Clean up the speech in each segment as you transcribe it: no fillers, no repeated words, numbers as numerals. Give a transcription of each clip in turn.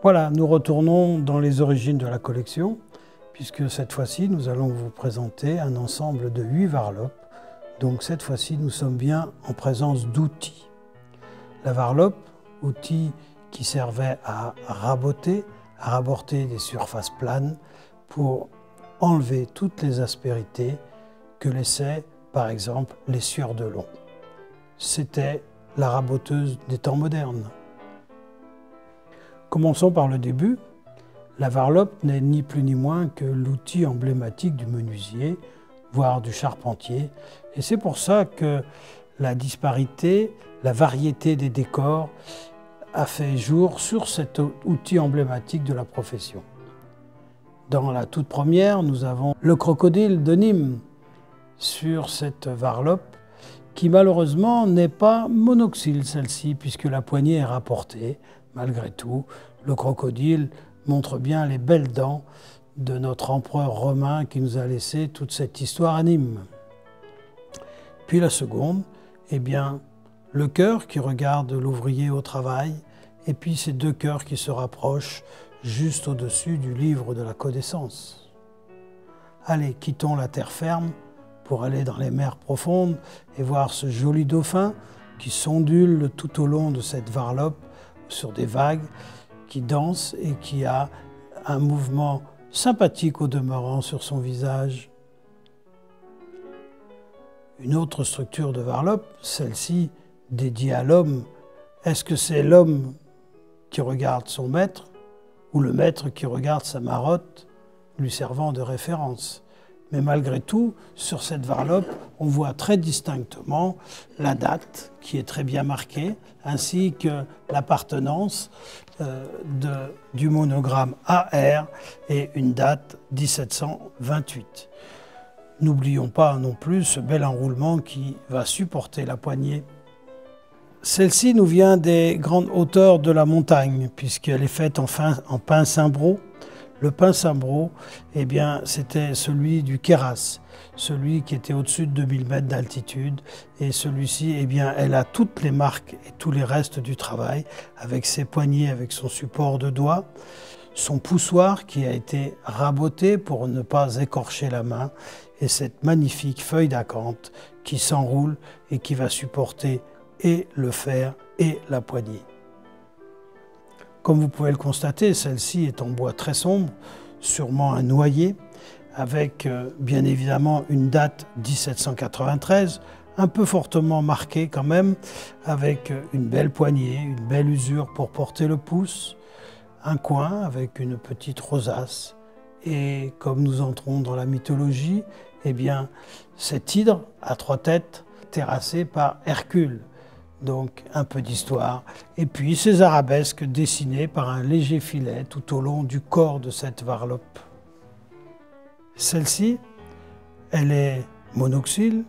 Voilà, nous retournons dans les origines de la collection, puisque cette fois-ci, nous allons vous présenter un ensemble de 8 varlopes. Donc cette fois-ci, nous sommes bien en présence d'outils. La varlope, outil qui servait à raboter des surfaces planes pour enlever toutes les aspérités que laissaient, par exemple, les sueurs de long. C'était la raboteuse des temps modernes. Commençons par le début. La varlope n'est ni plus ni moins que l'outil emblématique du menuisier, voire du charpentier. Et c'est pour ça que la disparité, la variété des décors a fait jour sur cet outil emblématique de la profession. Dans la toute première, nous avons le crocodile de Nîmes sur cette varlope qui malheureusement n'est pas monoxyle celle-ci puisque la poignée est rapportée. Malgré tout, le crocodile montre bien les belles dents de notre empereur romain qui nous a laissé toute cette histoire à Nîmes. Puis la seconde, eh bien, le cœur qui regarde l'ouvrier au travail, et puis ces deux cœurs qui se rapprochent juste au-dessus du livre de la connaissance. Allez, quittons la terre ferme pour aller dans les mers profondes et voir ce joli dauphin qui s'ondule tout au long de cette varlope sur des vagues, qui danse et qui a un mouvement sympathique au demeurant sur son visage. Une autre structure de varlope, celle-ci dédiée à l'homme. Est-ce que c'est l'homme qui regarde son maître ou le maître qui regarde sa marotte, lui servant de référence? Mais malgré tout, sur cette varlope, on voit très distinctement la date qui est très bien marquée, ainsi que l'appartenance du monogramme AR et une date 1728. N'oublions pas non plus ce bel enroulement qui va supporter la poignée. Celle-ci nous vient des grandes hauteurs de la montagne, puisqu'elle est faite en pin cimbro. Le pin cimbro, eh bien, c'était celui du Queyras, celui qui était au-dessus de 2000 mètres d'altitude. Et celui-ci, eh bien, elle a toutes les marques et tous les restes du travail, avec ses poignées, avec son support de doigt, son poussoir qui a été raboté pour ne pas écorcher la main, et cette magnifique feuille d'acanthe qui s'enroule et qui va supporter et le fer et la poignée. Comme vous pouvez le constater, celle-ci est en bois très sombre, sûrement un noyer, avec bien évidemment une date 1793, un peu fortement marquée quand même, avec une belle poignée, une belle usure pour porter le pouce, un coin avec une petite rosace. Et comme nous entrons dans la mythologie, eh bien, cet hydre à 3 têtes, terrassé par Hercule. Donc un peu d'histoire. Et puis ces arabesques dessinées par un léger filet tout au long du corps de cette varlope. Celle-ci, elle est monoxyle,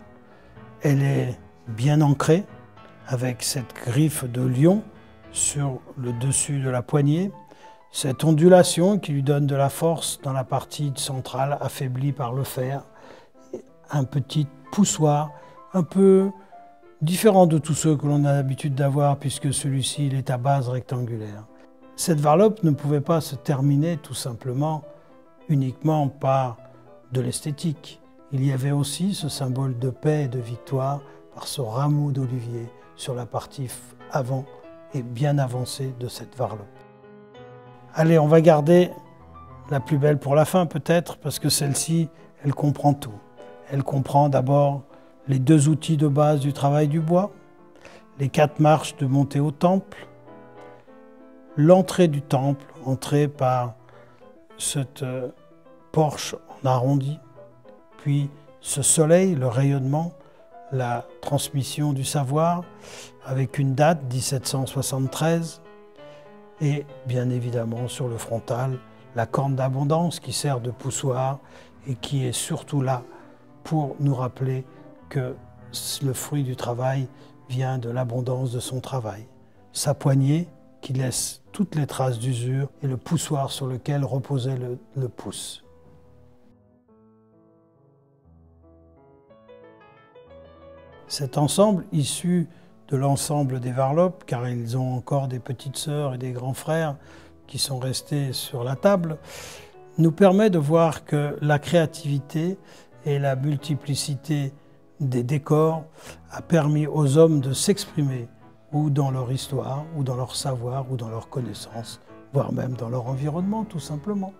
elle est bien ancrée avec cette griffe de lion sur le dessus de la poignée. Cette ondulation qui lui donne de la force dans la partie centrale affaiblie par le fer. Un petit poussoir un peu différent de tous ceux que l'on a l'habitude d'avoir puisque celui-ci il est à base rectangulaire. Cette varlope ne pouvait pas se terminer tout simplement uniquement par de l'esthétique. Il y avait aussi ce symbole de paix et de victoire par ce rameau d'olivier sur la partie avant et bien avancée de cette varlope. Allez, on va garder la plus belle pour la fin peut-être, parce que celle-ci, elle comprend tout. Elle comprend d'abord les 2 outils de base du travail du bois, les 4 marches de montée au temple, l'entrée du temple, entrée par cette porche en arrondi, puis ce soleil, le rayonnement, la transmission du savoir, avec une date 1773, et bien évidemment sur le frontal, la corne d'abondance qui sert de poussoir et qui est surtout là pour nous rappeler que le fruit du travail vient de l'abondance de son travail. Sa poignée qui laisse toutes les traces d'usure et le poussoir sur lequel reposait le pouce. Cet ensemble, issu de l'ensemble des varlopes, car ils ont encore des petites sœurs et des grands frères, qui sont restés sur la table, nous permet de voir que la créativité et la multiplicité des décors a permis aux hommes de s'exprimer, ou dans leur histoire, ou dans leur savoir, ou dans leur connaissance, voire même dans leur environnement, tout simplement.